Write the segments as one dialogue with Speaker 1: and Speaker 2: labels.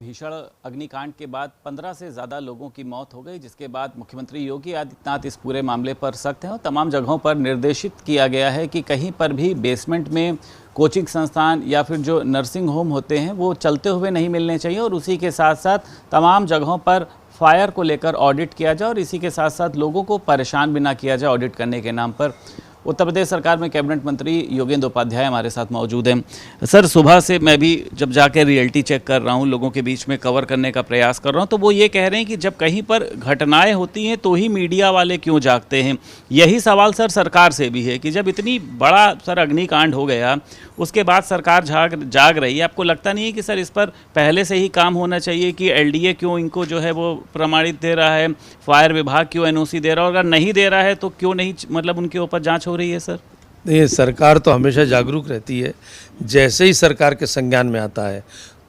Speaker 1: भीषण अग्निकांड के बाद 15 से ज़्यादा लोगों की मौत हो गई, जिसके बाद मुख्यमंत्री योगी आदित्यनाथ इस पूरे मामले पर सख्त हैं और तमाम जगहों पर निर्देशित किया गया है कि कहीं पर भी बेसमेंट में कोचिंग संस्थान या फिर जो नर्सिंग होम होते हैं वो चलते हुए नहीं मिलने चाहिए और उसी के साथ साथ तमाम जगहों पर फायर को लेकर ऑडिट किया जाए और इसी के साथ साथ लोगों को परेशान भी ना किया जाए ऑडिट करने के नाम पर। उत्तर प्रदेश सरकार में कैबिनेट मंत्री योगेंद्र उपाध्याय हमारे साथ मौजूद हैं। सर, सुबह से मैं भी जब जाकर रियलिटी चेक कर रहा हूँ, लोगों के बीच में कवर करने का प्रयास कर रहा हूँ, तो वो ये कह रहे हैं कि जब कहीं पर घटनाएं होती हैं तो ही मीडिया वाले क्यों जागते हैं। यही सवाल सर सरकार से भी है कि जब इतनी बड़ा सर अग्निकांड हो गया उसके बाद सरकार जाग रही है, आपको लगता नहीं है कि सर इस पर पहले से ही काम होना चाहिए कि एलडीए क्यों इनको जो है वो प्रमाणित दे रहा है, फायर विभाग क्यों एनओसी दे रहा है, और अगर नहीं दे रहा है तो क्यों नहीं मतलब उनके ऊपर जांच हो रही है। सर
Speaker 2: ये सरकार तो हमेशा जागरूक रहती है, जैसे ही सरकार के संज्ञान में आता है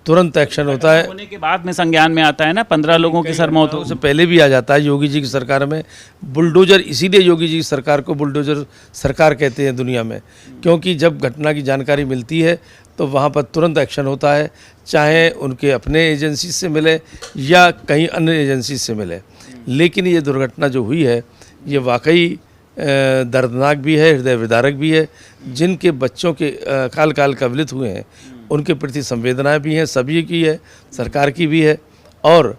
Speaker 2: तुरंत एक्शन होता है।
Speaker 1: होने के बाद में संज्ञान में आता है ना, 15 लोगों की सर मौत
Speaker 2: उससे पहले भी आ जाता है। योगी जी की सरकार में बुलडोजर, इसीलिए योगी जी की सरकार को बुलडोजर सरकार कहते हैं दुनिया में, क्योंकि जब घटना की जानकारी मिलती है तो वहाँ पर तुरंत एक्शन होता है, चाहे उनके अपने एजेंसी से मिले या कहीं अन्य एजेंसी से मिले। लेकिन ये दुर्घटना जो हुई है ये वाकई दर्दनाक भी है, हृदय विदारक भी है। जिनके बच्चों के काल कवलित हुए हैं उनके प्रति संवेदनाएं भी हैं, सभी की है, सरकार की भी है, और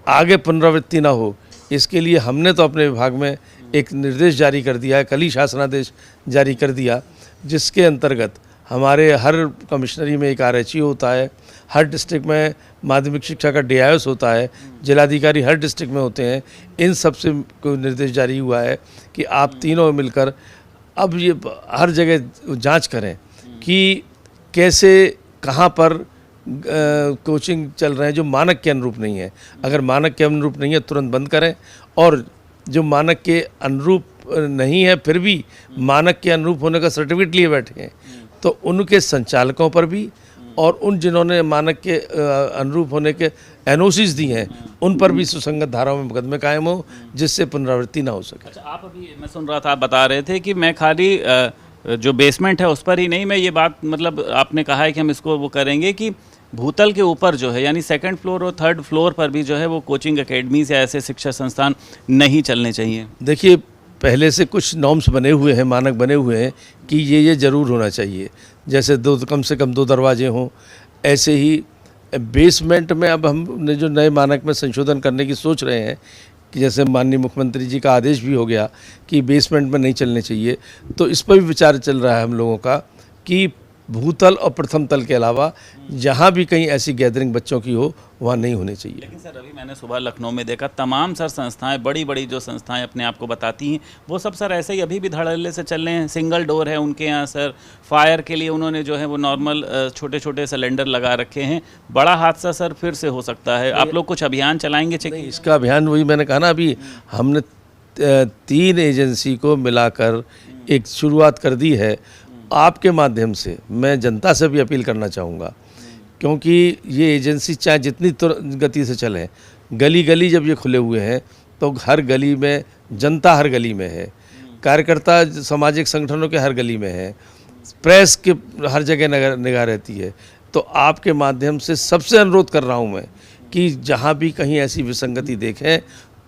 Speaker 2: आगे पुनरावृत्ति ना हो इसके लिए हमने तो अपने विभाग में एक निर्देश जारी कर दिया है, कल ही शासनादेश जारी कर दिया, जिसके अंतर्गत हमारे हर कमिश्नरी में एक आरएचई होता है, हर डिस्ट्रिक्ट में माध्यमिक शिक्षा का डीआईओएस होता है, जिलाधिकारी हर डिस्ट्रिक्ट में होते हैं। इन सब से कोई निर्देश जारी हुआ है कि आप तीनों मिलकर अब ये हर जगह जांच करें कि कैसे कहाँ पर कोचिंग चल रहे हैं जो मानक के अनुरूप नहीं है। अगर मानक के अनुरूप नहीं है तुरंत बंद करें, और जो मानक के अनुरूप नहीं है फिर भी मानक के अनुरूप होने का सर्टिफिकेट लिए बैठे हैं तो उनके संचालकों पर भी और उन जिन्होंने मानक के अनुरूप होने के एनओसीज दी हैं उन पर भी सुसंगत धाराओं में मुकदमे कायम हो, जिससे पुनरावृत्ति ना हो सके।
Speaker 1: अच्छा, आप अभी मैं सुन रहा था, आप बता रहे थे कि मैं खाली जो बेसमेंट है उस पर ही नहीं, मैं ये बात मतलब आपने कहा है कि हम इसको वो करेंगे कि भूतल के ऊपर जो है यानी सेकंड फ्लोर और थर्ड फ्लोर पर भी जो है वो कोचिंग एकेडमीज या ऐसे शिक्षा संस्थान नहीं चलने चाहिए।
Speaker 2: देखिए, पहले से कुछ नॉर्म्स बने हुए हैं, मानक बने हुए हैं कि ये ज़रूर होना चाहिए। जैसे कम से कम 2 दरवाजे हों, ऐसे ही बेसमेंट में अब हमने जो नए मानक में संशोधन करने की सोच रहे हैं कि जैसे माननीय मुख्यमंत्री जी का आदेश भी हो गया कि बेसमेंट में नहीं चलने चाहिए, तो इस पर भी विचार चल रहा है हम लोगों का कि भूतल और प्रथम तल के अलावा जहाँ भी कहीं ऐसी गैदरिंग बच्चों की हो वहाँ नहीं होनी चाहिए।
Speaker 1: लेकिन सर अभी मैंने सुबह लखनऊ में देखा तमाम सर संस्थाएं, बड़ी बड़ी जो संस्थाएं अपने आप को बताती हैं वो सब सर ऐसे ही अभी भी धड़ल्ले से चल रहे हैं। सिंगल डोर है उनके यहाँ सर, फायर के लिए उन्होंने जो है वो नॉर्मल छोटे छोटे सिलेंडर लगा रखे हैं। बड़ा हादसा सर फिर से हो सकता है। आप लोग कुछ अभियान चलाएंगे चेकिंग?
Speaker 2: इसका अभियान वही मैंने कहा ना, अभी हमने 3 एजेंसी को मिलाकर एक शुरुआत कर दी है। आपके माध्यम से मैं जनता से भी अपील करना चाहूँगा, क्योंकि ये एजेंसी चाहे जितनी गति से चलें, गली गली जब ये खुले हुए हैं तो हर गली में जनता, हर गली में है, कार्यकर्ता सामाजिक संगठनों के हर गली में है, प्रेस के हर जगह निगाह रहती है। तो आपके माध्यम से सबसे अनुरोध कर रहा हूँ मैं कि जहाँ भी कहीं ऐसी विसंगति देखें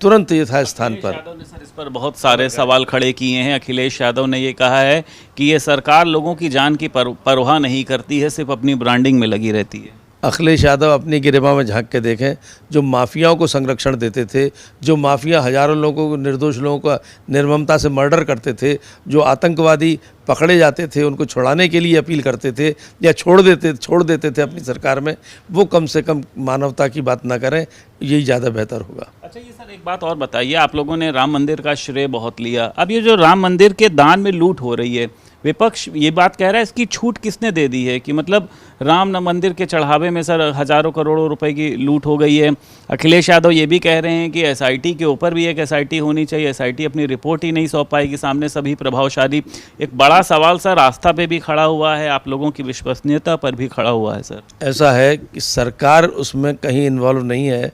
Speaker 2: तुरंत यथास्थान पर।
Speaker 1: यादव ने सर इस पर बहुत सारे सवाल खड़े किए हैं। अखिलेश यादव ने ये कहा है कि ये सरकार लोगों की जान की परवाह नहीं करती है, सिर्फ अपनी ब्रांडिंग में लगी रहती है।
Speaker 2: अखिलेश यादव अपनी गिरेबान में झांक के देखें, जो माफियाओं को संरक्षण देते थे, जो माफिया हजारों लोगों को, निर्दोष लोगों का निर्ममता से मर्डर करते थे, जो आतंकवादी पकड़े जाते थे उनको छुड़ाने के लिए अपील करते थे या छोड़ देते थे अपनी सरकार में, वो कम से कम मानवता की बात ना करें, यही ज़्यादा बेहतर होगा।
Speaker 1: अच्छा, ये सर एक बात और बताइए, आप लोगों ने राम मंदिर का श्रेय बहुत लिया, अब ये जो राम मंदिर के दान में लूट हो रही है, विपक्ष ये बात कह रहा है इसकी छूट किसने दे दी है कि मतलब राम मंदिर के चढ़ावे में सर हजारों करोड़ों रुपए की लूट हो गई है। अखिलेश यादव ये भी कह रहे हैं कि एसआईटी के ऊपर भी एक एसआईटी होनी चाहिए, एसआईटी अपनी रिपोर्ट ही नहीं सौंप पाएगी सामने सभी प्रभावशाली। एक बड़ा सवाल सर आस्था पे भी खड़ा हुआ है, आप लोगों की विश्वसनीयता पर भी खड़ा हुआ है। सर
Speaker 2: ऐसा है कि सरकार उसमें कहीं इन्वॉल्व नहीं है,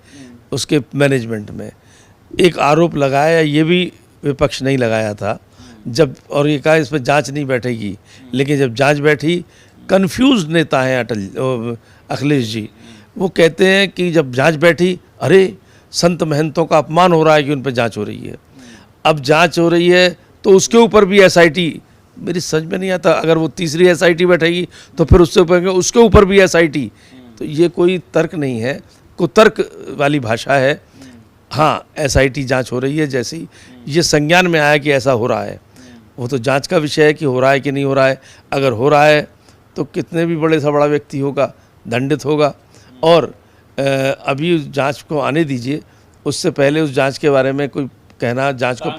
Speaker 2: उसके मैनेजमेंट में एक आरोप लगाया, ये भी विपक्ष नहीं लगाया था जब, और ये कहा इस पर जांच नहीं बैठेगी, लेकिन जब जांच बैठी, कंफ्यूज नेता हैं अखिलेश जी, वो कहते हैं कि जब जांच बैठी, अरे संत महंतों का अपमान हो रहा है कि उन पर जांच हो रही है। अब जांच हो रही है तो उसके ऊपर भी एसआईटी, मेरी समझ में नहीं आता, अगर वो तीसरी एसआईटी बैठेगी तो फिर उसके ऊपर भी एसआईटी, तो ये कोई तर्क नहीं है, कुतर्क वाली भाषा है। हाँ, एसआईटी जांच हो रही है, जैसे ही ये संज्ञान में आया कि ऐसा हो रहा है, वो तो जांच का विषय है कि हो रहा है कि नहीं हो रहा है। अगर हो रहा है तो कितने भी बड़े से बड़ा व्यक्ति होगा दंडित होगा। और अभी जांच को आने दीजिए, उससे पहले उस जांच के बारे में कोई कहना, जांच को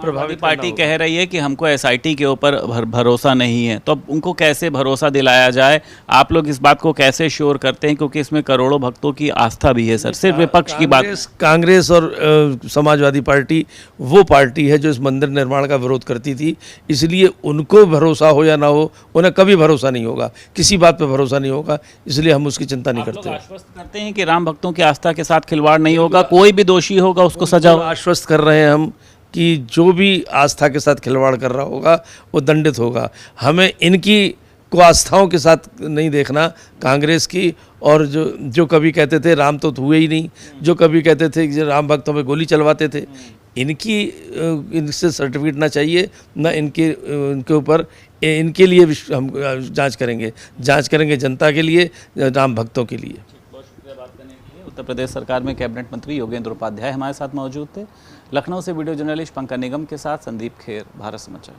Speaker 2: प्रभावित
Speaker 1: पार्टी कह रही है कि हमको एसआईटी के ऊपर भरोसा नहीं है, तो अब उनको कैसे भरोसा दिलाया जाए? आप लोग इस बात को कैसे श्योर करते हैं, क्योंकि इसमें करोड़ों भक्तों की आस्था भी है सर, सिर्फ विपक्ष की बात।
Speaker 2: कांग्रेस और समाजवादी पार्टी वो पार्टी है जो इस मंदिर निर्माण का विरोध करती थी, इसलिए उनको भरोसा हो या ना हो, उन्हें कभी भरोसा नहीं होगा, किसी बात पर भरोसा नहीं होगा, इसलिए हम उसकी चिंता नहीं करते।
Speaker 1: आश्वस्त करते हैं कि राम भक्तों की आस्था के साथ खिलवाड़ नहीं होगा, कोई भी दोषी होगा उसको सजा होगा।
Speaker 2: आश्वस्त कर रहे हैं हम कि जो भी आस्था के साथ खिलवाड़ कर रहा होगा वो दंडित होगा। हमें इनकी को आस्थाओं के साथ नहीं देखना, कांग्रेस की, और जो कभी कहते थे राम तो हुए ही नहीं, जो कभी कहते थे कि राम भक्तों पे गोली चलवाते थे, इनसे सर्टिफिकेट ना चाहिए ना इनके ऊपर। इनके लिए हम जांच करेंगे जनता के लिए, राम भक्तों के लिए।
Speaker 1: उत्तर प्रदेश सरकार में कैबिनेट मंत्री योगेंद्र उपाध्याय हमारे साथ मौजूद थे। लखनऊ से वीडियो जर्नलिस्ट पंकज निगम के साथ संदीप खेर, भारत समाचार।